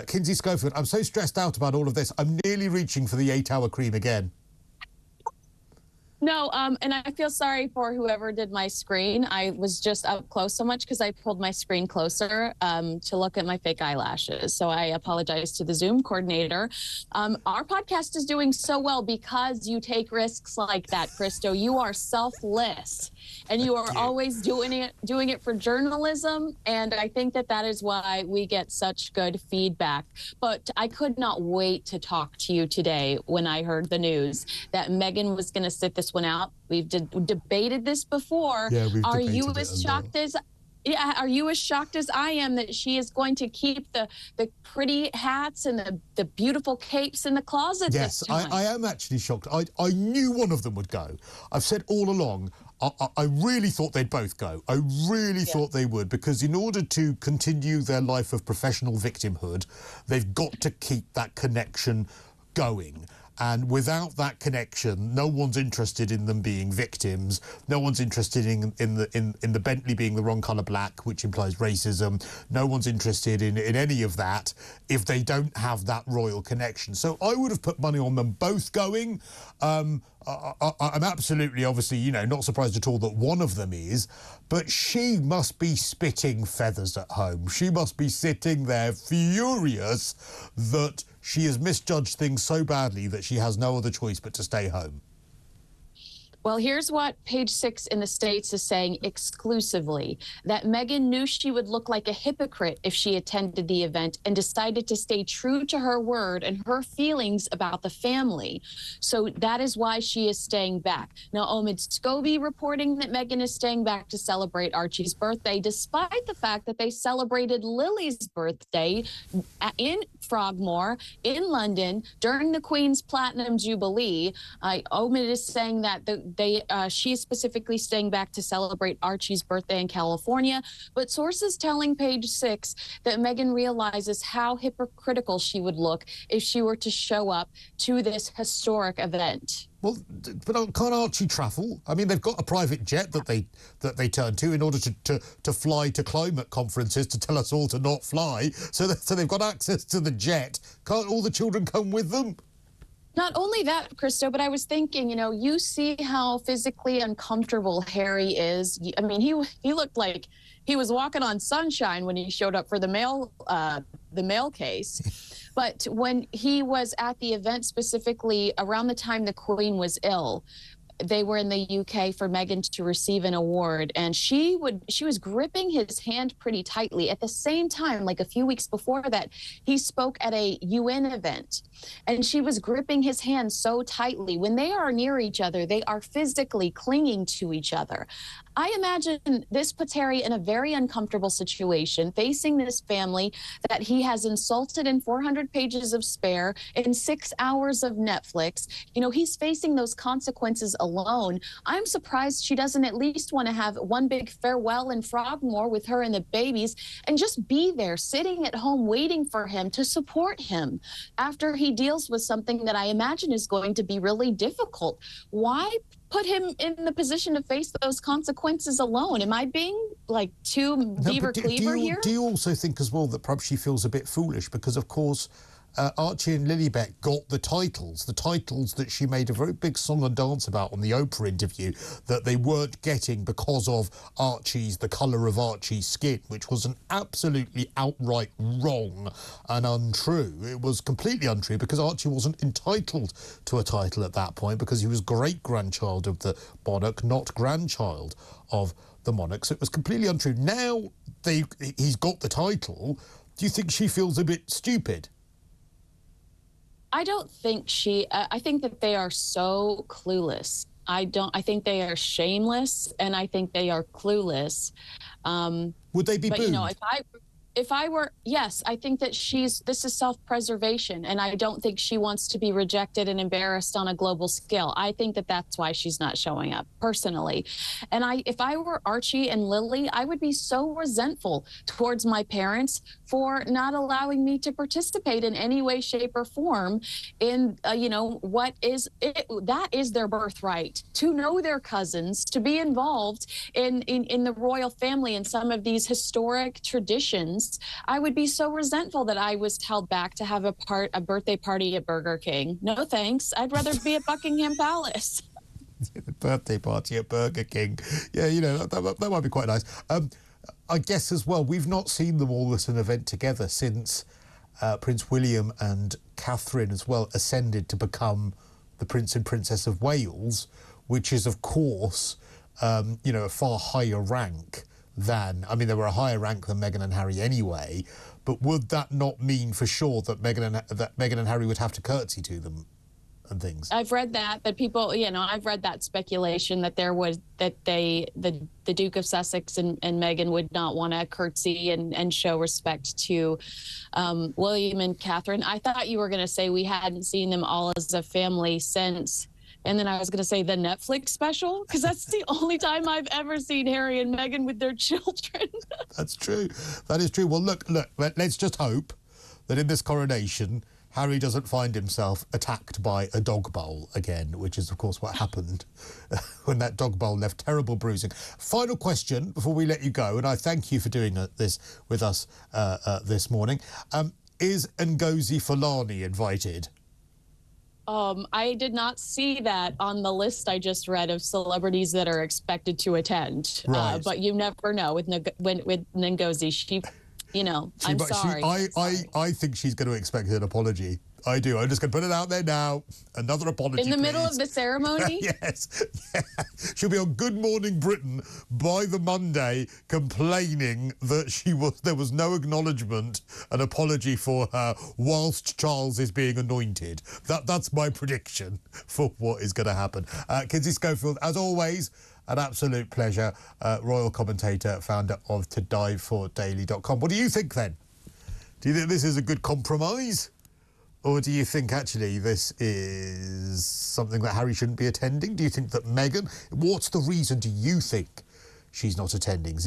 Kinsey Schofield, I'm so stressed out about all of this. I'm nearly reaching for the 8-hour cream again. No, and I feel sorry for whoever did my screen. I was just up close so much because I pulled my screen closer to look at my fake eyelashes. So I apologize to the Zoom coordinator. Our podcast is doing so well because you take risks like that, Christo. You are selfless, and you are always doing it for journalism. And I think that is why we get such good feedback. But I could not wait to talk to you today when I heard the news that Meghan was going to sit this one out. We've debated this before. Yeah, we've Are debated you it as a shocked lot. as are you as shocked as I am that she is going to keep the pretty hats and the beautiful capes in the closet Yes, this time? I am actually shocked. I knew one of them would go. I've said all along, I really thought they'd both go. I really thought they would, because in order to continue their life of professional victimhood, they've got to keep that connection going. And without that connection, no one's interested in them being victims. No one's interested in the Bentley being the wrong colour black, which implies racism. No one's interested in any of that if they don't have that royal connection. So I would have put money on them both going. I'm absolutely, obviously, you know, not surprised at all that one of them is, but she must be spitting feathers at home. She must be sitting there furious that she has misjudged things so badly that she has no other choice but to stay home. Well, here's what Page 6 in the States is saying exclusively, that Meghan knew she would look like a hypocrite if she attended the event and decided to stay true to her word and her feelings about the family. So that is why she is staying back. Now, Omid Scobie reporting that Meghan is staying back to celebrate Archie's birthday, despite the fact that they celebrated Lily's birthday in Frogmore, in London, during the Queen's Platinum Jubilee. Omid is saying that she is specifically staying back to celebrate Archie's birthday in California. But sources telling Page 6 that Meghan realizes how hypocritical she would look if she were to show up to this historic event. Well, but can't Archie travel? I mean, they've got a private jet that they turn to in order to fly to climate conferences to tell us all to not fly. So they've got access to the jet. Can't all the children come with them? Not only that, Christo, but I was thinking, you know, you see how physically uncomfortable Harry is. I mean, he looked like he was walking on sunshine when he showed up for the mail case. But when he was at the event, specifically around the time the Queen was ill, they were in the UK for Meghan to receive an award, and she was gripping his hand pretty tightly. At the same time, like a few weeks before that, he spoke at a UN event, and she was gripping his hand so tightly. When they are near each other, they are physically clinging to each other. I imagine this puts Harry in a very uncomfortable situation, facing this family that he has insulted in 400 pages of Spare, in 6 hours of Netflix. You know, he's facing those consequences alone. I'm surprised she doesn't at least want to have one big farewell in Frogmore with her and the babies and just be there, sitting at home, waiting for him to support him after he deals with something that I imagine is going to be really difficult. Why put him in the position to face those consequences alone? Am I being like too Beaver Cleaver here? Do you also think as well that perhaps she feels a bit foolish because, of course, Archie and Lilibet got the titles that she made a very big song and dance about on the Oprah interview that they weren't getting because of the colour of Archie's skin, which was an absolutely outright wrong and untrue. It was completely untrue because Archie wasn't entitled to a title at that point because he was great-grandchild of the monarch, not grandchild of the monarch. So it was completely untrue. Now he's got the title. Do you think she feels a bit stupid? I don't think I think that they are so clueless. I think they are shameless, and I think they are clueless. Would they be booed? You know, if I were, yes, I think that this is self-preservation, and I don't think she wants to be rejected and embarrassed on a global scale. I think that that's why she's not showing up, personally. And if I were Archie and Lily, I would be so resentful towards my parents for not allowing me to participate in any way, shape, or form in, you know, that is their birthright, to know their cousins, to be involved in the royal family and some of these historic traditions weddings, I would be so resentful that I was held back to have a birthday party at Burger King. No thanks. I'd rather be at Buckingham Palace. Birthday party at Burger King. Yeah, you know, that might be quite nice. I guess as well, we've not seen them all at an event together since Prince William and Catherine as well ascended to become the Prince and Princess of Wales, which is, of course, you know, a far higher rank than, I mean, they were a higher rank than Meghan and Harry anyway, but would that not mean for sure that Meghan and Harry would have to curtsy to them and things? I've read that people, you know, I've read that speculation that the Duke of Sussex and Meghan would not want to curtsy and show respect to William and Catherine. I thought you were going to say we hadn't seen them all as a family since, and then I was going to say the Netflix special, because that's the only time I've ever seen Harry and Meghan with their children. That's true. That is true. Well, look, let's just hope that in this coronation, Harry doesn't find himself attacked by a dog bowl again, which is, of course, what happened when that dog bowl left terrible bruising. Final question before we let you go, and I thank you for doing this with us this morning. Is Ngozi Fulani invited? I did not see that on the list I just read of celebrities that are expected to attend. Right. But you never know with Ngozi. She, you know, I'm sorry. I think she's going to expect an apology. I do. I'm just going to put it out there now. Another apology, in the middle of the ceremony? Yes. Yeah. She'll be on Good Morning Britain by the Monday complaining that there was no acknowledgement, an apology for her whilst Charles is being anointed. That's my prediction for what is going to happen. Kinsey Schofield, as always, an absolute pleasure. Royal commentator, founder of todiefordaily.com. What do you think then? Do you think this is a good compromise? Or do you think, actually, this is something that Harry shouldn't be attending? Do you think that Meghan... What's the reason do you think she's not attending?